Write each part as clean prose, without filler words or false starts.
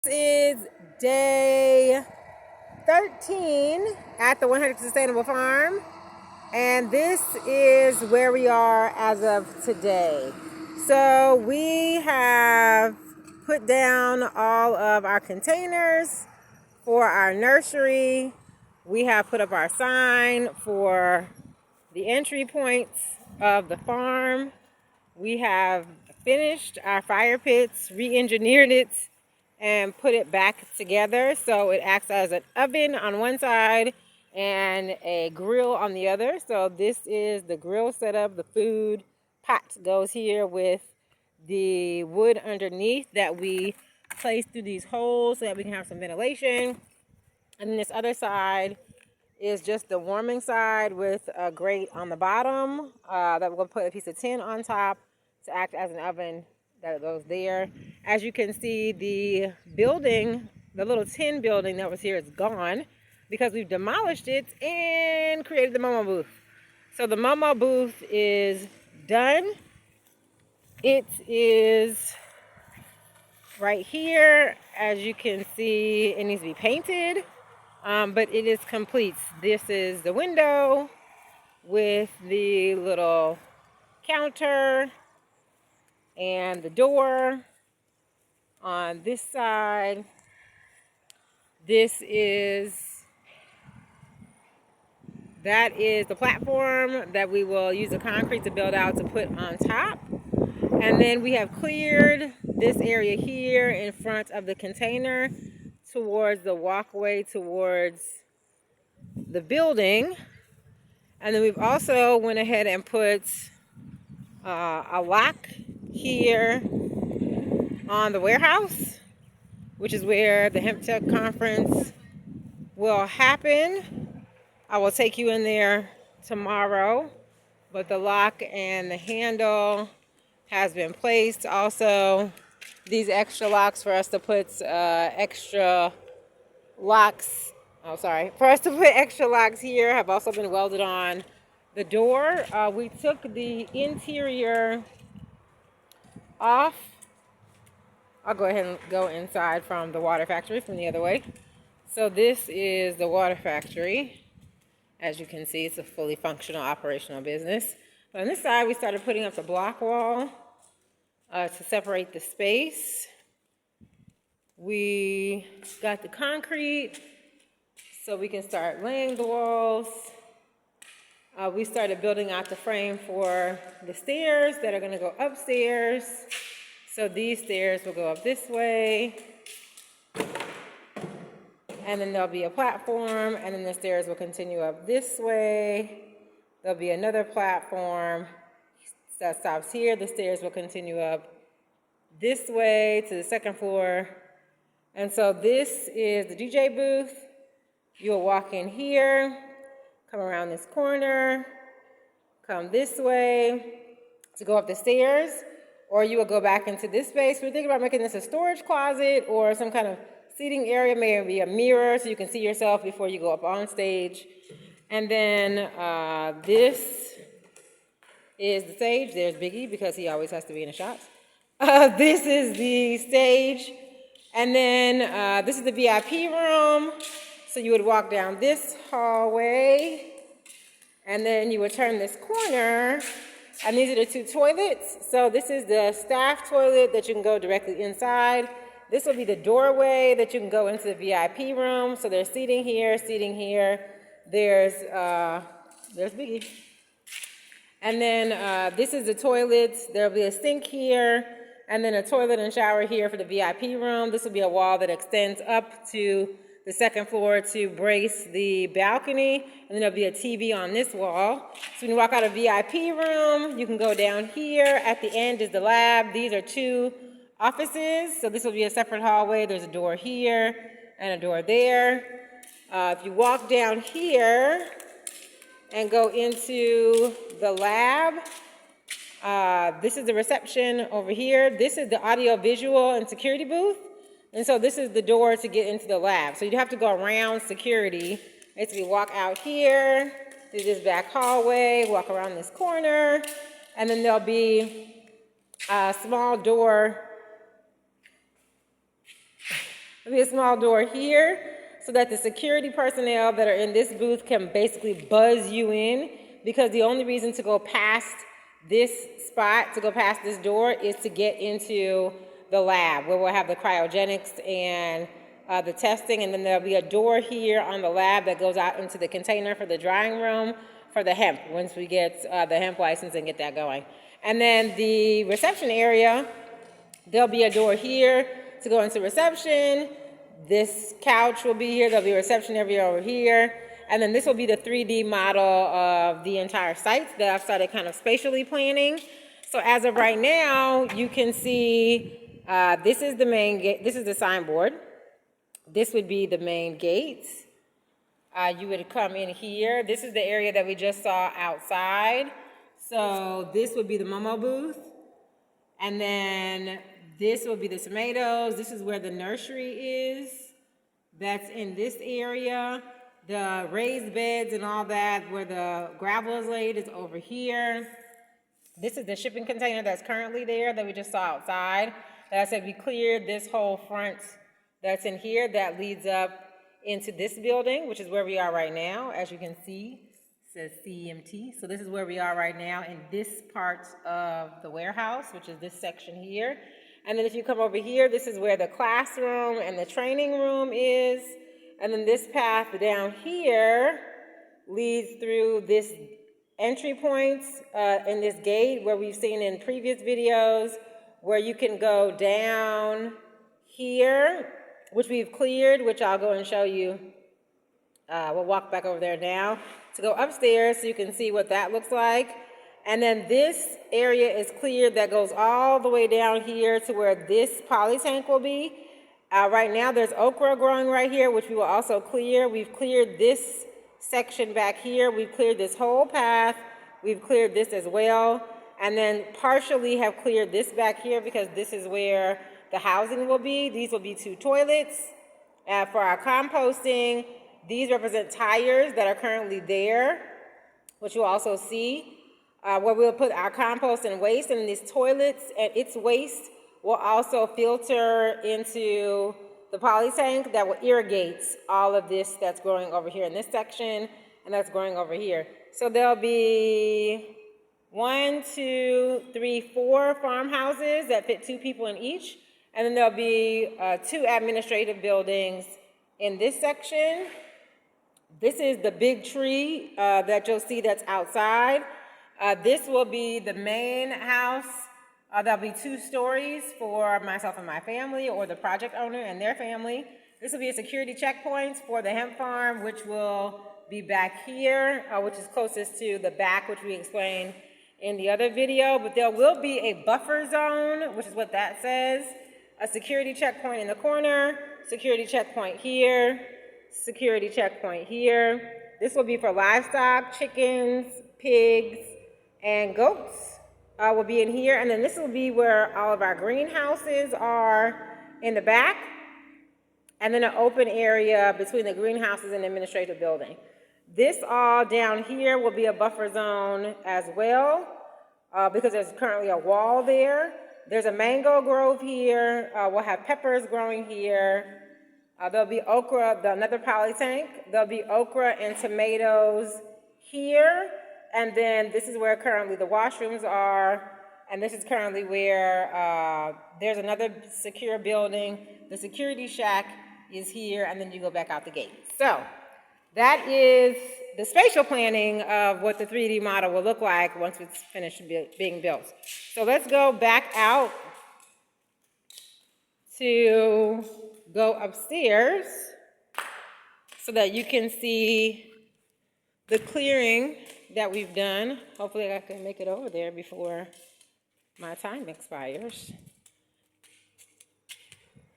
This is day 13 at the 100 Sustainable Farm, and this is where we are as of today. So we have put down all of our containers for our nursery. We have put up our sign for the entry points of the farm. We have finished our fire pits, re-engineered it, and put it back together so it acts as an oven on one side and a grill on the other. So this is the grill setup. The food pot goes here with the wood underneath that we place through these holes so that we can have some ventilation. And then this other side is just the warming side with a grate on the bottom that we'll put a piece of tin on top to act as an oven that goes there. As you can see, the building, the little tin building that was here is gone because we've demolished it and created the Momo booth. So the Momo booth is done. It is right here. As you can see, it needs to be painted, but it is complete. This is the window with the little counter and the door on this side. That is the platform that we will use the concrete to build out to put on top. And then we have cleared this area here in front of the container towards the walkway towards the building. And then we've also went ahead and put a lock here on the warehouse, which is where the Hemp Tech conference will happen. I will take you in there tomorrow, but the lock and the handle has been placed. Also, these extra locks for us to put extra locks here have also been welded on the door. We took the interior off. I'll go ahead and go inside from the water factory from the other way. So this is the water factory. As you can see, it's a fully functional operational business. But on this side, we started putting up the block wall to separate the space. We got the concrete so we can start laying the walls. We started building out the frame for the stairs that are going to go upstairs. So these stairs will go up this way, and then there'll be a platform, and then the stairs will continue up this way. There'll be another platform that stops here. The stairs will continue up this way to the second floor. And so this is the DJ booth. You'll walk in here, come around this corner, come this way to go up the stairs, or you will go back into this space. We're thinking about making this a storage closet or some kind of seating area, maybe a mirror so you can see yourself before you go up on stage. And then this is the stage. There's Biggie because he always has to be in the shots. This is the stage. And then this is the VIP room. So you would walk down this hallway, and then you would turn this corner, and these are the two toilets. So this is the staff toilet that you can go directly inside. This will be the doorway that you can go into the VIP room. So there's seating here, seating here. There's Biggie. And then this is the toilet. There'll be a sink here, and then a toilet and shower here for the VIP room. This will be a wall that extends up to the second floor to brace the balcony, and then there'll be a TV on this wall. So when you walk out of VIP room, you can go down here. At the end is the lab. These are two offices, so this will be a separate hallway. There's a door here and a door there. If you walk down here and go into the lab, this is the reception over here. This is the audio, visual, and security booth. And so this is the door to get into the lab. So you'd have to go around security. Basically walk out here, through this back hallway, walk around this corner, and then there'll be a small door There'll be a small door here so that the security personnel that are in this booth can basically buzz you in, because the only reason to go past this spot, to go past this door, is to get into the lab where we'll have the cryogenics and the testing, and then there'll be a door here on the lab that goes out into the container for the drying room for the hemp, once we get the hemp license and get that going. And then the reception area, there'll be a door here to go into reception. This couch will be here. There'll be a reception area over here. And then this will be the 3D model of the entire site that I've started kind of spatially planning. So as of right now, you can see this is the main gate. This is the signboard. This would be the main gate. You would come in here. This is the area that we just saw outside. So this would be the Momo booth. And then this will be the tomatoes. This is where the nursery is. That's in this area. The raised beds and all that, where the gravel is laid, is over here. This is the shipping container that's currently there that we just saw outside. Like I said, we cleared this whole front that's in here that leads up into this building, which is where we are right now. As you can see, it says CMT. So this is where we are right now in this part of the warehouse, which is this section here. And then if you come over here, this is where the classroom and the training room is. And then this path down here leads through this entry point in this gate where we've seen in previous videos, where you can go down here, which we've cleared, which I'll go and show you. We'll walk back over there now to go upstairs so you can see what that looks like. And then this area is cleared that goes all the way down here to where this poly tank will be. Right now there's okra growing right here, which we will also clear. We've cleared this section back here. We've cleared this whole path. We've cleared this as well. And then partially have cleared this back here because this is where the housing will be. These will be 2 toilets. For our composting, these represent tires that are currently there, which you'll also see, where we'll put our compost and waste. And these toilets and its waste will also filter into the poly tank that will irrigate all of this that's growing over here in this section and that's growing over here. So there'll be 1, 2, 3, 4 farmhouses that fit 2 people in each. And then there'll be 2 administrative buildings in this section. This is the big tree that you'll see that's outside. This will be the main house. There'll be 2 stories for myself and my family, or the project owner and their family. This will be a security checkpoint for the hemp farm, which will be back here, which is closest to the back, which we explained in the other video. But there will be a buffer zone, which is what that says. A security checkpoint in the corner, security checkpoint here, security checkpoint here. This will be for livestock, chickens, pigs, and goats. Will be in here, and then this will be where all of our greenhouses are in the back, and then an open area between the greenhouses and the administrative building. This all down here will be a buffer zone as well, because there's currently a wall there. There's a mango grove here. We'll have peppers growing here. There'll be okra, another poly tank. There'll be okra and tomatoes here. And then this is where currently the washrooms are. And this is currently where there's another secure building. The security shack is here, and then you go back out the gate. So that is the spatial planning of what the 3D model will look like once it's finished being built. So let's go back out to go upstairs so that you can see the clearing that we've done. Hopefully I can make it over there before my time expires.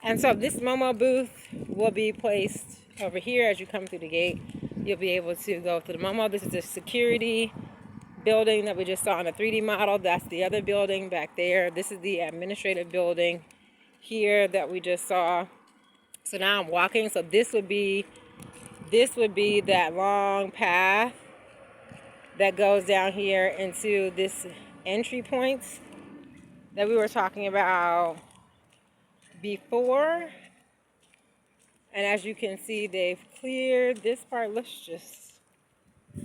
And so this Momo booth will be placed over here as you come through the gate. You'll be able to go to the Momo. This is the security building that we just saw in the 3D model. That's the other building back there. This is the administrative building here that we just saw. So now I'm walking. So this would be that long path that goes down here into this entry point that we were talking about before. And as you can see, they've cleared this part. Let's just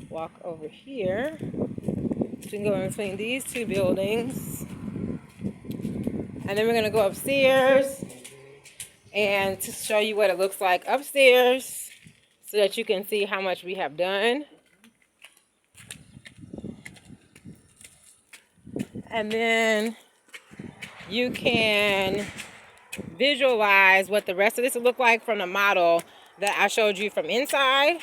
walk over here. So we can go in between these two buildings. And then we're going to go upstairs and to show you what it looks like upstairs so that you can see how much we have done. And then you can visualize what the rest of this will look like from the model that I showed you from inside.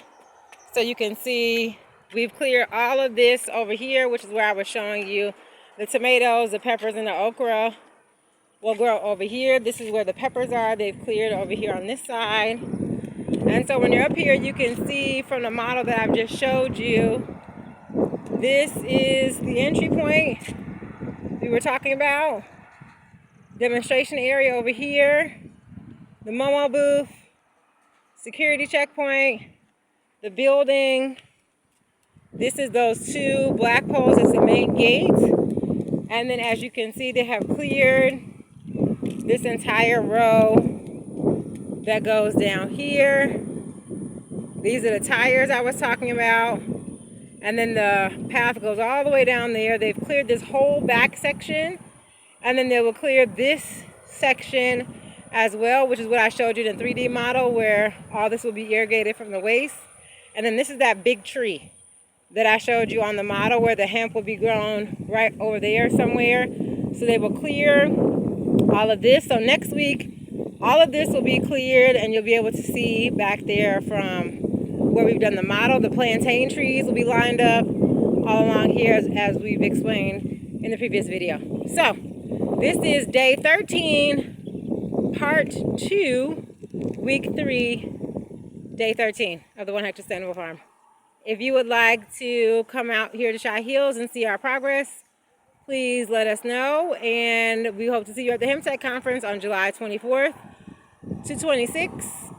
So you can see we've cleared all of this over here, which is where I was showing you the tomatoes, the peppers, and the okra will grow over here. This is where the peppers are. They've cleared over here on this side. And so when you're up here, you can see from the model that I've just showed you, this is the entry point we were talking about. Demonstration area over here, the Momo booth, security checkpoint, the building. This is those two black poles. It's the main gate. And then as you can see, they have cleared this entire row that goes down here. These are the tires I was talking about. And then the path goes all the way down there. They've cleared this whole back section. And then they will clear this section as well, which is what I showed you in the 3D model, where all this will be irrigated from the waste. And then this is that big tree that I showed you on the model where the hemp will be grown right over there somewhere. So they will clear all of this. So next week, all of this will be cleared and you'll be able to see back there from where we've done the model. The plantain trees will be lined up all along here as we've explained in the previous video. So this is day 13, part 2, week 3, day 13 of the 1 Hectare Sustainable Farm. If you would like to come out here to Shy Hills and see our progress, please let us know. And we hope to see you at the Hemp Tech Conference on July 24th to 26th.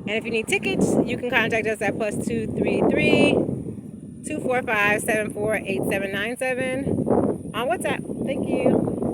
And if you need tickets, you can contact us at +233-245-748797 on WhatsApp. Thank you.